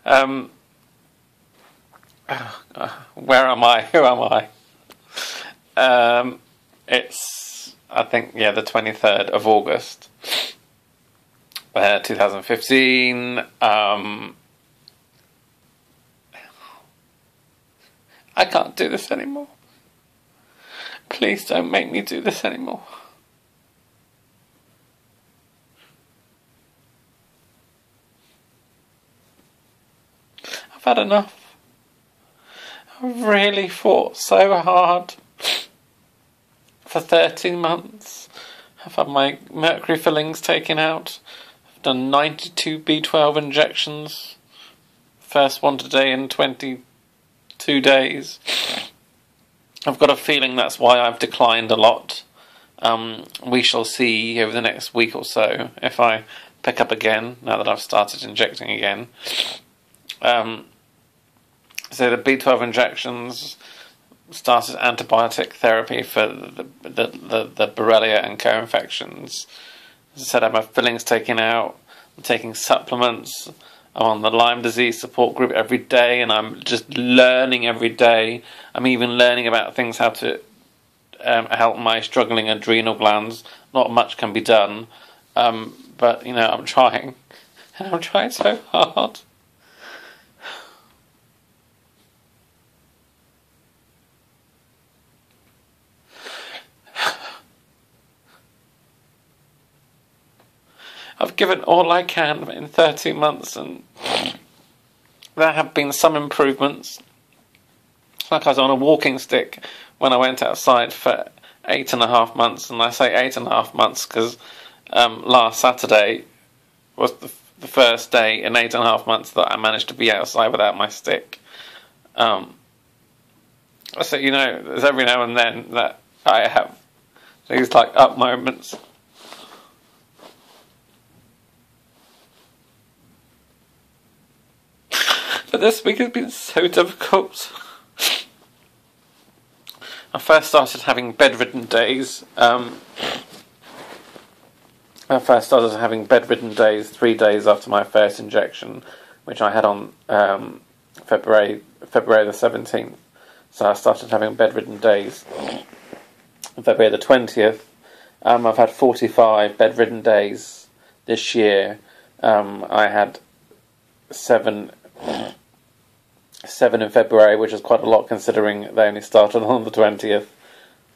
Um, where am I? Who am I? It's, I think, yeah, the 23rd of August, 2015. I can't do this anymore. Please don't make me do this anymore. I've had enough. I've really fought so hard for 13 months. I've had my mercury fillings taken out. I've done 92 B12 injections. First one today in 22 days. I've got a feeling that's why I've declined a lot. We shall see over the next week or so if I pick up again, now that I've started injecting again. So the B12 injections started antibiotic therapy for the Borrelia and co-infections. As I said, I have my fillings taken out. I'm taking supplements. I'm on the Lyme disease support group every day, and I'm just learning every day. I'm even learning about things, how to help my struggling adrenal glands. Not much can be done, but, you know, I'm trying. And I'm trying so hard. I've given all I can in 13 months, and there have been some improvements. Like I was on a walking stick when I went outside for 8.5 months, and I say 8.5 months because last Saturday was the first day in 8.5 months that I managed to be outside without my stick. So, you know, there's every now and then that I have these like up moments. But this week has been so difficult. I first started having bedridden days. I first started having bedridden days 3 days after my first injection, which I had on February the 17th. So I started having bedridden days on February the 20th. I've had 45 bedridden days this year. I had 7 in February, which is quite a lot considering they only started on the 20th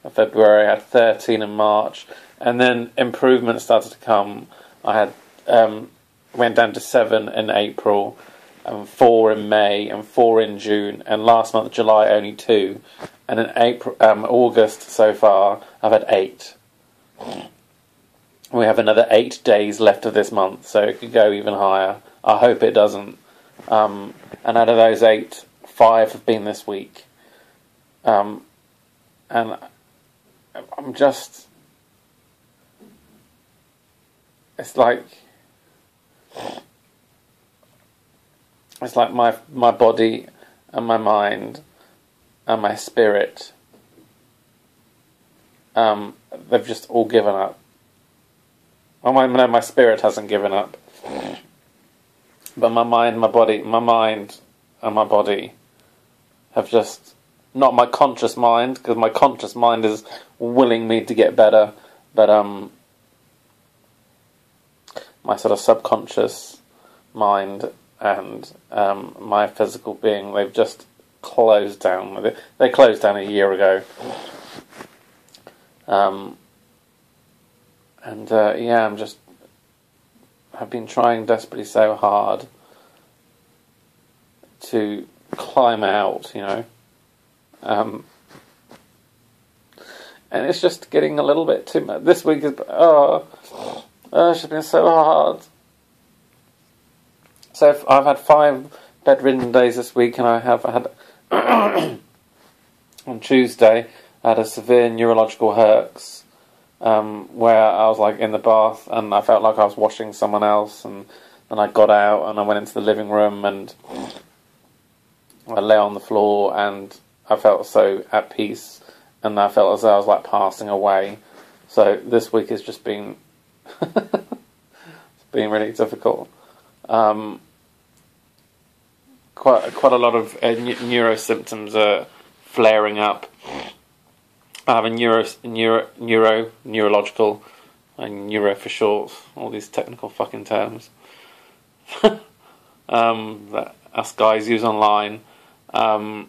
of February. I had 13 in March, and then improvements started to come. I had went down to 7 in April, and 4 in May, and 4 in June, and last month, July, only 2. And in August so far, I've had 8. We have another 8 days left of this month, so it could go even higher. I hope it doesn't. And out of those 8, 5 have been this week. And I'm just... It's like my body and my mind and my spirit, they've just all given up. Well, my spirit hasn't given up. But my mind and my body have just, not my conscious mind, because my conscious mind is willing me to get better, but my sort of subconscious mind and my physical being, they've just closed down. They closed down a year ago. Yeah, I've been trying desperately so hard to climb out, you know. And it's just getting a little bit too much. This week is, it's just been so hard. So I've had 5 bedridden days this week, and I have had, on Tuesday, I had a severe neurological herx, where I was like in the bath and I felt like I was washing someone else, and then I got out and I went into the living room and I lay on the floor and I felt so at peace, and I felt as though I was like passing away. So this week has just been it's been really difficult. quite a lot of neuro symptoms are flaring up. I have a neurological, neuro for short, all these technical fucking terms that us guys use online. I've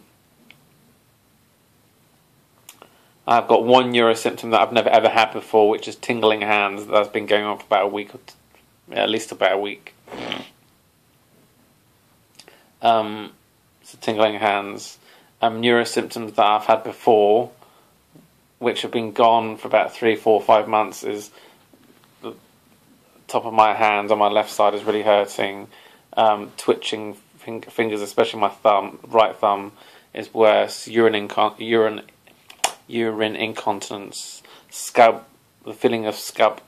got one neuro symptom that I've never ever had before, which is tingling hands. That's been going on for about a week, at least about a week. So tingling hands. Neuro symptoms that I've had before, which have been gone for about 3, 4, 5 months, is the top of my hand on my left side is really hurting. Twitching fingers, especially my right thumb, is worse. Urine incontinence. The feeling of scalp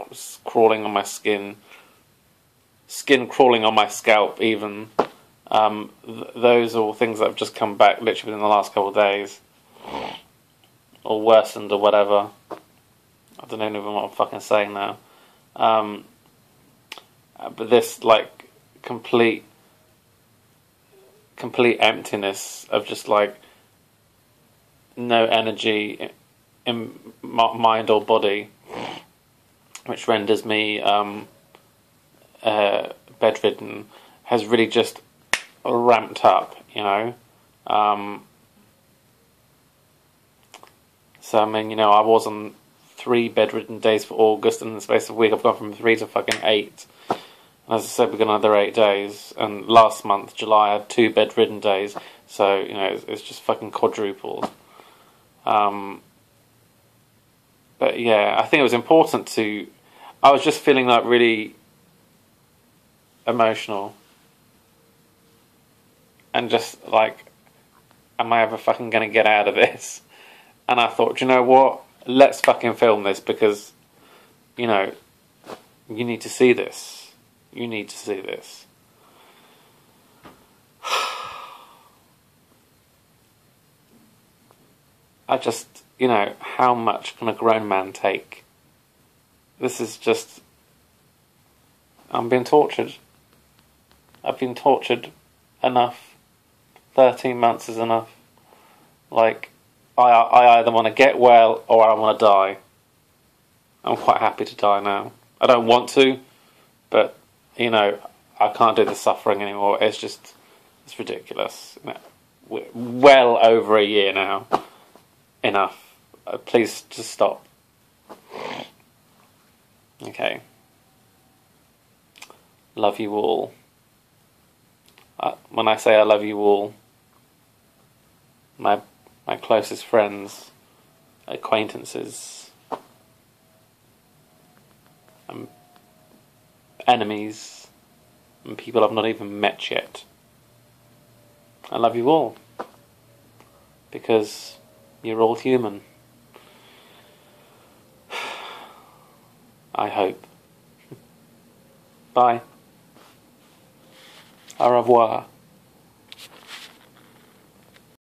crawling on my skin crawling on my scalp even. Those are all things that have just come back literally within the last couple of days. Or worsened or whatever. I don't even know what I'm fucking saying now. But this, like, complete emptiness of just, like, no energy in mind or body, which renders me bedridden, has really just ramped up, you know. So, I mean, you know, I was on 3 bedridden days for August, and in the space of a week I've gone from 3 to fucking 8. And as I said, we've got another 8 days. And last month, July, I had 2 bedridden days. So, you know, it's just fucking quadrupled. But yeah, I think it was important to... I was just feeling like really emotional. And just like, am I ever fucking going to get out of this? And I thought, do you know what? Let's fucking film this because, you know, you need to see this. You need to see this. I just, you know, how much can a grown man take? This is just... I'm being tortured. I've been tortured enough. 13 months is enough. Like, I either want to get well or I want to die. I'm quite happy to die now. I don't want to, but, you know, I can't do the suffering anymore. It's just, it's ridiculous. You know, we're well over a year now. Enough. Please just stop. Okay. Love you all. When I say I love you all, my closest friends, acquaintances, enemies, and people I've not even met yet. I love you all. Because you're all human. I hope. Bye. Au revoir.